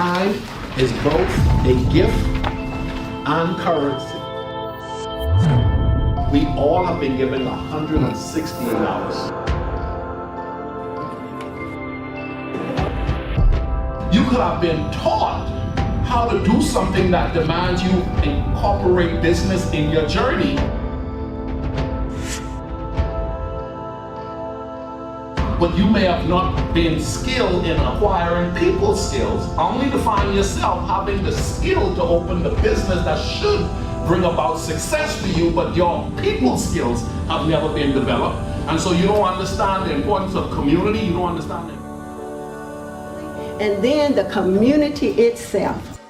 Time is both a gift and currency. We all have been given 160 hours. You could have been taught how to do something that demands you incorporate business in your journey. But you may have not been skilled in acquiring people skills, only to find yourself having the skill to open the business that should bring about success for you, but your people skills have never been developed. And so you don't understand the importance of community, you don't understand it. And then the community itself.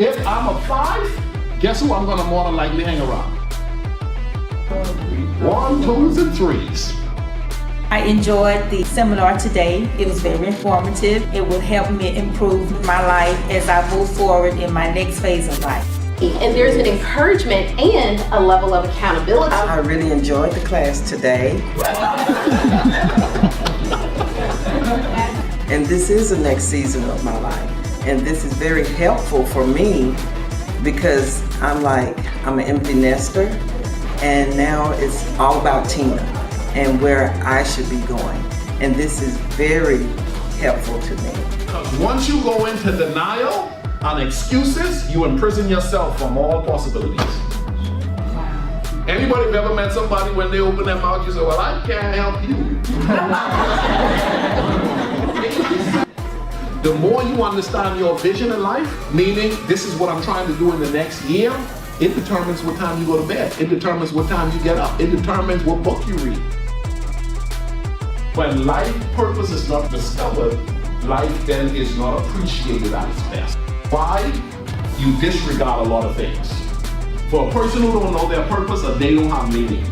If I'm a 5, guess who I'm gonna more than likely hang around? 1, 2s, and 3s. I enjoyed the seminar today. It was very informative. It will help me improve my life as I move forward in my next phase of life. And there's an encouragement and a level of accountability. I really enjoyed the class today. And this is the next season of my life. And this is very helpful for me because I'm an empty nester. And now it's all about Tina and where I should be going. And this is very helpful to me. Because once you go into denial and excuses, you imprison yourself from all possibilities. Anybody have ever met somebody when they open their mouth, you say, well, I can't help you. The more you understand your vision in life, meaning this is what I'm trying to do in the next year, it determines what time you go to bed. It determines what time you get up. It determines what book you read. When life purpose is not discovered, life then is not appreciated at its best. Why? You disregard a lot of things. For a person who don't know their purpose, they don't have meaning.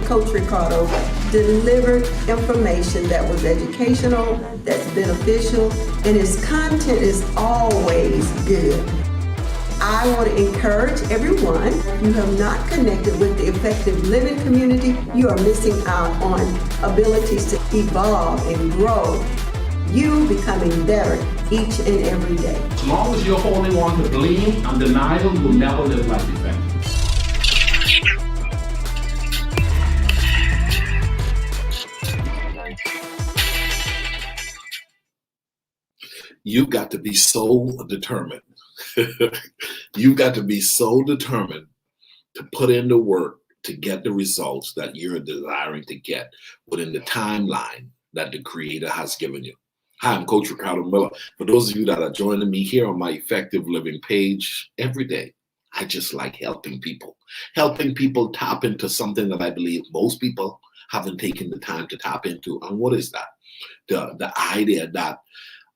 Coach Ricardo delivered information that was educational, that's beneficial, and his content is always good. I want to encourage everyone, you have not connected with the effective living community, you are missing out on abilities to evolve and grow. You becoming better each and every day. As long as you're holding on to blame and denial, you'll never live life effectively. You've got to be so determined. You've got to be so determined to put in the work to get the results that you're desiring to get within the timeline that the Creator has given you. Hi, I'm Coach Ricardo Miller. For those of you that are joining me here on my Effective Living page, every day, I just like helping people tap into something that I believe most people haven't taken the time to tap into. And what is that? The idea that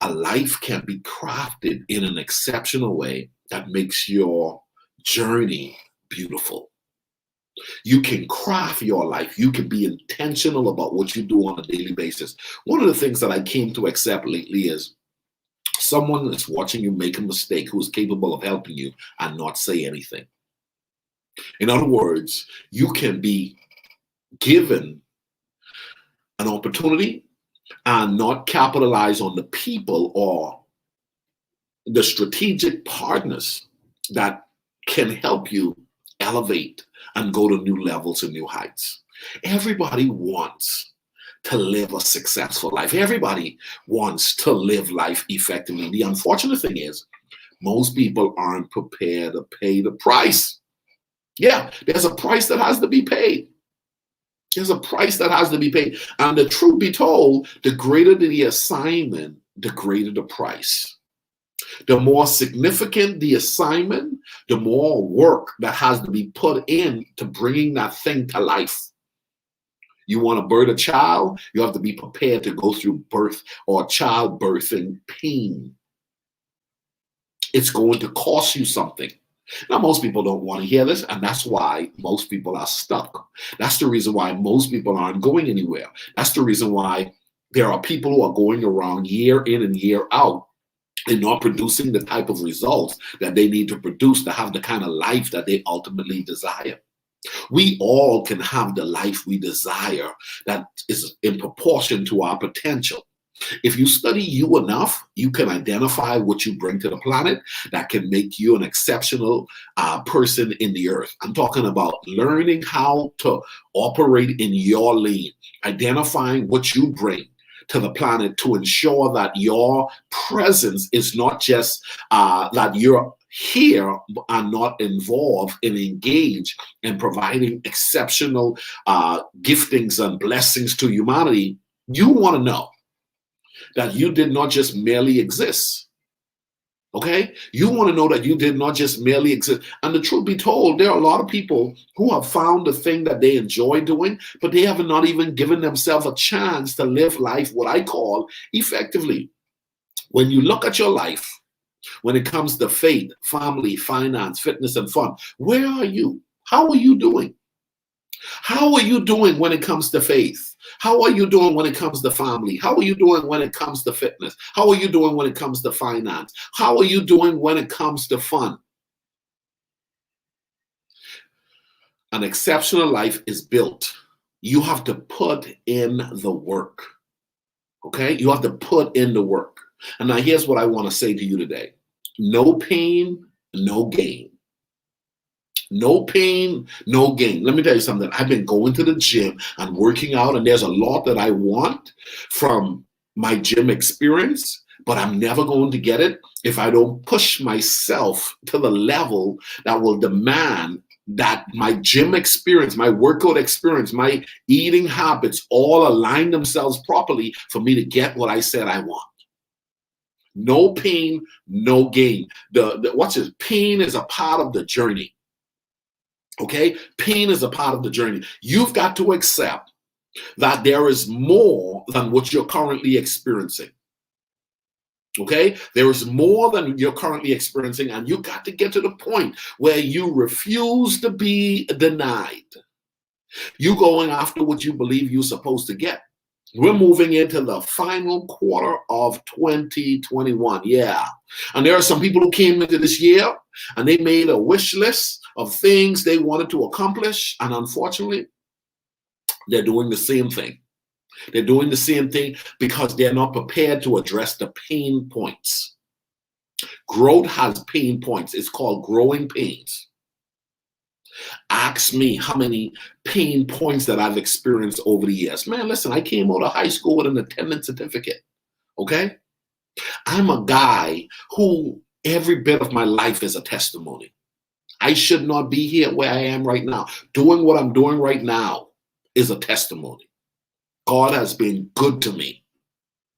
a life can be crafted in an exceptional way that makes your journey beautiful. You can craft your life. You can be intentional about what you do on a daily basis. One of the things that I came to accept lately is someone that's watching you make a mistake who is capable of helping you and not say anything. In other words, you can be given an opportunity and not capitalize on the people or the strategic partners that can help you elevate and go to new levels and new heights. Everybody wants to live a successful life. Everybody wants to live life effectively. The unfortunate thing is most people aren't prepared to pay the price. Yeah, there's a price that has to be paid. There's a price that has to be paid. And the truth be told, the greater the assignment, the greater the price. The more significant the assignment, the more work that has to be put in to bringing that thing to life. You want to birth a child, you have to be prepared to go through birth or childbirthing pain. It's going to cost you something. Now, most people don't want to hear this, and that's why most people are stuck. That's the reason why most people aren't going anywhere. That's the reason why there are people who are going around year in and year out and not producing the type of results that they need to produce to have the kind of life that they ultimately desire. We all can have the life we desire that is in proportion to our potential. If you study you enough, you can identify what you bring to the planet that can make you an exceptional person in the earth. I'm talking about learning how to operate in your lane, identifying what you bring to the planet to ensure that your presence is not just that you're here and not involved and engaged in providing exceptional giftings and blessings to humanity. You want to know that you did not just merely exist. Okay? You want to know that you did not just merely exist. And the truth be told, there are a lot of people who have found the thing that they enjoy doing, but they have not even given themselves a chance to live life, what I call, effectively. When you look at your life, when it comes to faith, family, finance, fitness, and fun, where are you? How are you doing? How are you doing when it comes to faith? How are you doing when it comes to family? How are you doing when it comes to fitness? How are you doing when it comes to finance? How are you doing when it comes to fun? An exceptional life is built. You have to put in the work. Okay? You have to put in the work. And now here's what I want to say to you today. No pain, no gain. No pain, no gain. Let me tell you something. I've been going to the gym and working out, and there's a lot that I want from my gym experience, but I'm never going to get it if I don't push myself to the level that will demand that my gym experience, my workout experience, my eating habits all align themselves properly for me to get what I said I want. No pain, no gain. Watch this. Pain is a part of the journey. Okay? Pain is a part of the journey. You've got to accept that there is more than what you're currently experiencing. Okay? There is more than you're currently experiencing, and you got to get to the point where you refuse to be denied. You going after what you believe you're supposed to get. We're moving into the final quarter of 2021. Yeah. And there are some people who came into this year and they made a wish list of things they wanted to accomplish. And unfortunately, they're doing the same thing. They're doing the same thing because they're not prepared to address the pain points. Growth has pain points. It's called growing pains. Ask me how many pain points that I've experienced over the years. Man, listen, I came out of high school with an attendance certificate. Okay? I'm a guy who every bit of my life is a testimony. I should not be here where I am right now. Doing what I'm doing right now is a testimony. God has been good to me.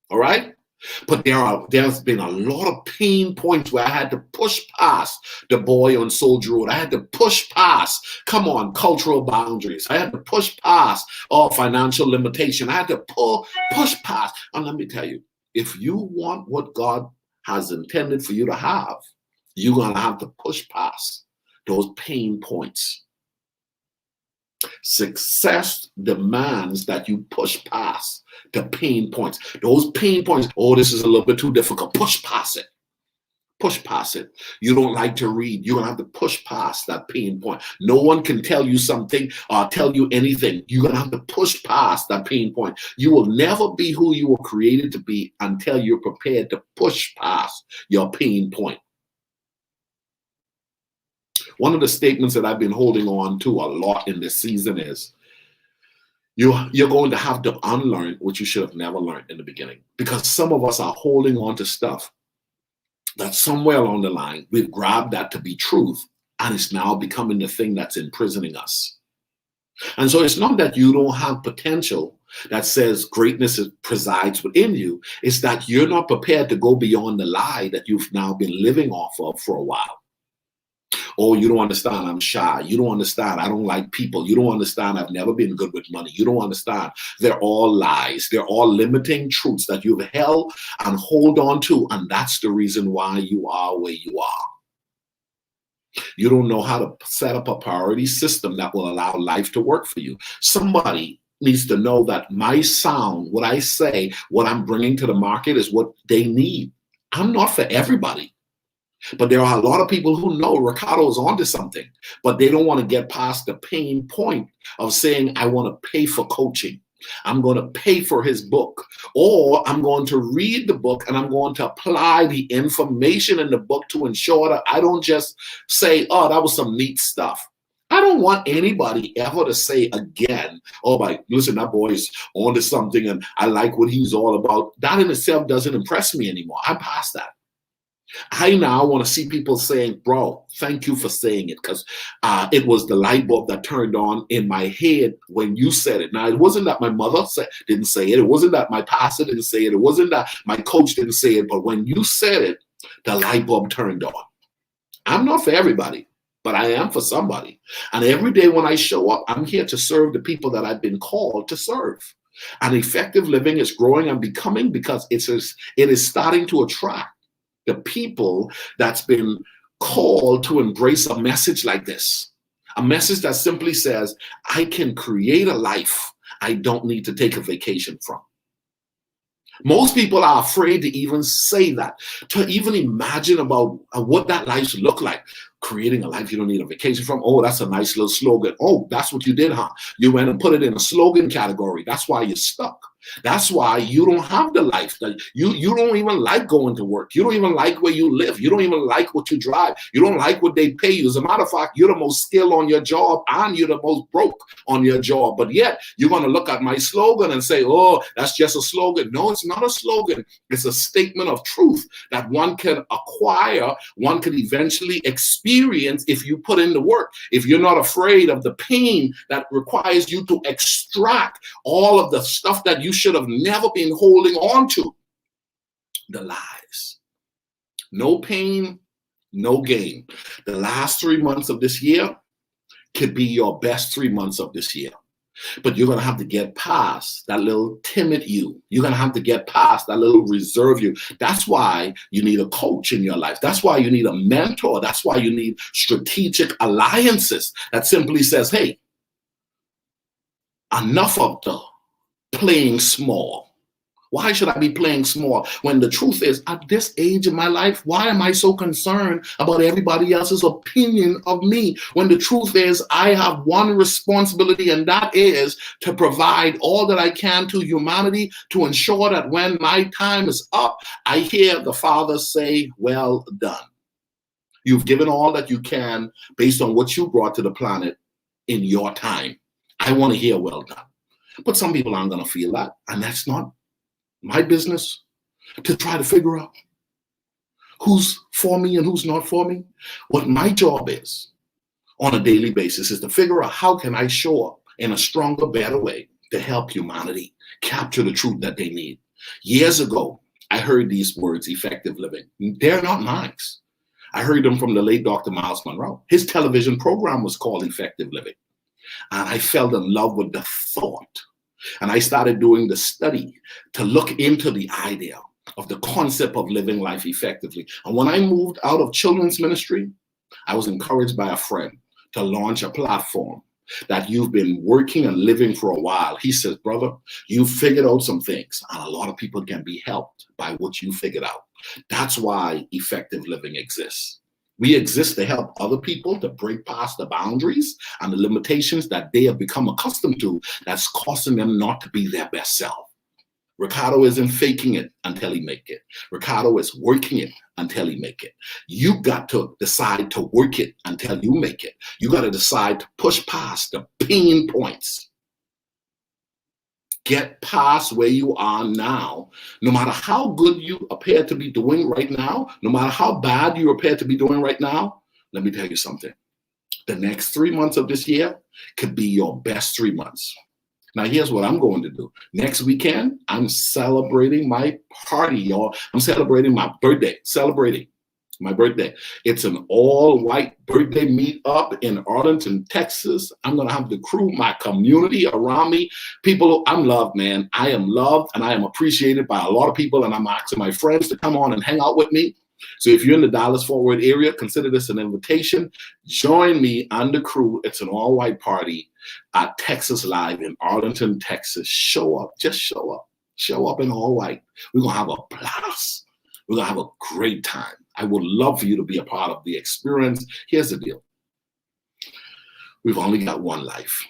All right? But there's been a lot of pain points where I had to push past the boy on Soldier Road. I had to push past, come on, cultural boundaries. I had to push past financial limitation. I had to push past. And let me tell you, if you want what God has intended for you to have, you're going to have to push past those pain points. Success demands that you push past the pain points. Those pain points, oh, this is a little bit too difficult. Push past it. Push past it. You don't like to read. You're going to have to push past that pain point. No one can tell you something or tell you anything. You're going to have to push past that pain point. You will never be who you were created to be until you're prepared to push past your pain point. One of the statements that I've been holding on to a lot in this season is you're going to have to unlearn what you should have never learned in the beginning. Because some of us are holding on to stuff that somewhere along the line, we've grabbed that to be truth, and it's now becoming the thing that's imprisoning us. And so it's not that you don't have potential that says greatness presides within you. It's that you're not prepared to go beyond the lie that you've now been living off of for a while. Oh, you don't understand, I'm shy. You don't understand, I don't like people. You don't understand, I've never been good with money. You don't understand. They're all lies. They're all limiting truths that you've held and hold on to. And that's the reason why you are where you are. You don't know how to set up a priority system that will allow life to work for you. Somebody needs to know that my sound, what I say, what I'm bringing to the market is what they need. I'm not for everybody. But there are a lot of people who know Ricardo is onto something, but they don't want to get past the pain point of saying, I want to pay for coaching. I'm going to pay for his book, or I'm going to read the book and I'm going to apply the information in the book to ensure that I don't just say, oh, that was some neat stuff. I don't want anybody ever to say again, oh, my, listen, that boy is onto something and I like what he's all about. That in itself doesn't impress me anymore. I'm past that. I now want to see people saying, bro, thank you for saying it, because it was the light bulb that turned on in my head when you said it. Now, it wasn't that my mother didn't say it. It wasn't that my pastor didn't say it. It wasn't that my coach didn't say it. But when you said it, the light bulb turned on. I'm not for everybody, but I am for somebody. And every day when I show up, I'm here to serve the people that I've been called to serve. And effective living is growing and becoming because it is starting to attract the people that's been called to embrace a message like this. A message that simply says, I can create a life I don't need to take a vacation from. Most people are afraid to even say that, to even imagine about what that life should look like. Creating a life you don't need a vacation from. Oh, that's a nice little slogan. Oh, that's what you did, huh? You went and put it in a slogan category. That's why you're stuck. That's why you don't have the life. That you don't even like going to work. You don't even like where you live. You don't even like what you drive. You don't like what they pay you. As a matter of fact, you're the most skilled on your job and you're the most broke on your job. But yet you're going to look at my slogan and say, oh, that's just a slogan. No, it's not a slogan. It's a statement of truth that one can acquire, one can eventually experience if you put in the work. If you're not afraid of the pain that requires you to extract all of the stuff that you should have never been holding on to. The lies. No pain, no gain. The last 3 months of this year could be your best 3 months of this year. But you're going to have to get past that little timid you. You're going to have to get past that little reserve you. That's why you need a coach in your life. That's why you need a mentor. That's why you need strategic alliances that simply says, hey, enough of the playing small. Why should I be playing small when the truth is, at this age of my life, why am I so concerned about everybody else's opinion of me? When the truth is, I have one responsibility, and that is to provide all that I can to humanity to ensure that when my time is up, I hear the Father say, well done. You've given all that you can based on what you brought to the planet in your time. I want to hear well done. But some people aren't going to feel that. And that's not my business to try to figure out who's for me and who's not for me. What my job is on a daily basis is to figure out how can I show up in a stronger, better way to help humanity capture the truth that they need. Years ago, I heard these words, effective living. They're not mine. I heard them from the late Dr. Miles Monroe. His television program was called Effective Living. And I fell in love with the thought. And I started doing the study to look into the idea of the concept of living life effectively. And when I moved out of children's ministry, I was encouraged by a friend to launch a platform that you've been working and living for a while. He says, brother, you figured out some things, and a lot of people can be helped by what you figured out. That's why effective living exists. We exist to help other people to break past the boundaries and the limitations that they have become accustomed to that's causing them not to be their best self. Ricardo isn't faking it until he make it. Ricardo is working it until he make it. You got to decide to work it until you make it. You got to decide to push past the pain points. Get past where you are now. No matter how good you appear to be doing right now, no matter how bad you appear to be doing right now, let me tell you something. The next 3 months of this year could be your best 3 months. Now, here's what I'm going to do. Next weekend, I'm celebrating my party, y'all. I'm celebrating my birthday. It's an all-white birthday meet-up in Arlington, Texas. I'm going to have the crew, my community around me. People, I'm loved, man. I am loved, and I am appreciated by a lot of people, and I'm asking my friends to come on and hang out with me. So if you're in the Dallas-Fort Worth area, consider this an invitation. Join me and the crew. It's an all-white party at Texas Live in Arlington, Texas. Show up. Just show up. Show up in all white. We're going to have a blast. We're going to have a great time. I would love for you to be a part of the experience. Here's the deal. We've only got one life.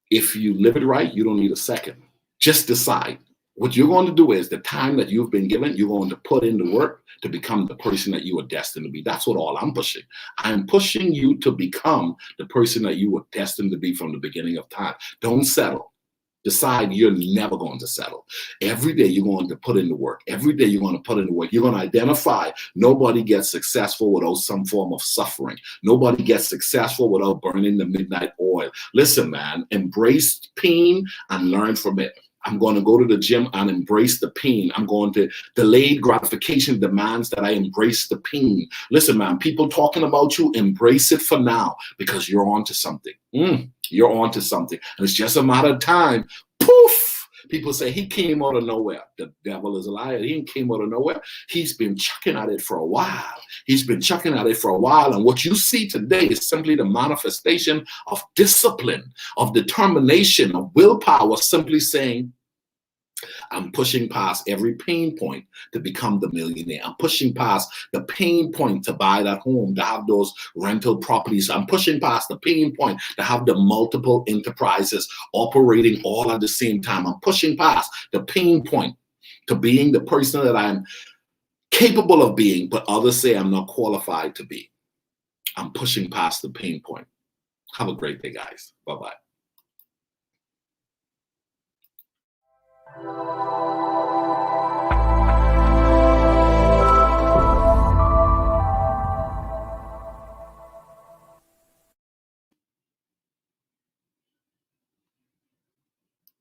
If you live it right, you don't need a second. Just decide. What you're going to do is the time that you've been given, you're going to put in the work to become the person that you are destined to be. That's what all I'm pushing. I'm pushing you to become the person that you were destined to be from the beginning of time. Don't settle. Decide you're never going to settle. Every day you're going to put in the work. Every day you're going to put in the work. You're going to identify nobody gets successful without some form of suffering. Nobody gets successful without burning the midnight oil. Listen, man, embrace pain and learn from it. I'm going to go to the gym and embrace the pain. I'm going to delayed gratification demands that I embrace the pain. Listen, man, people talking about you, embrace it for now because you're on to something. You're on to something. And it's just a matter of time. Poof! People say he came out of nowhere. The devil is a liar. He came out of nowhere. He's been chucking at it for a while. He's been chucking at it for a while. And what you see today is simply the manifestation of discipline, of determination, of willpower, simply saying, I'm pushing past every pain point to become the millionaire. I'm pushing past the pain point to buy that home, to have those rental properties. I'm pushing past the pain point to have the multiple enterprises operating all at the same time. I'm pushing past the pain point to being the person that I'm capable of being, but others say I'm not qualified to be. I'm pushing past the pain point. Have a great day, guys. Bye-bye.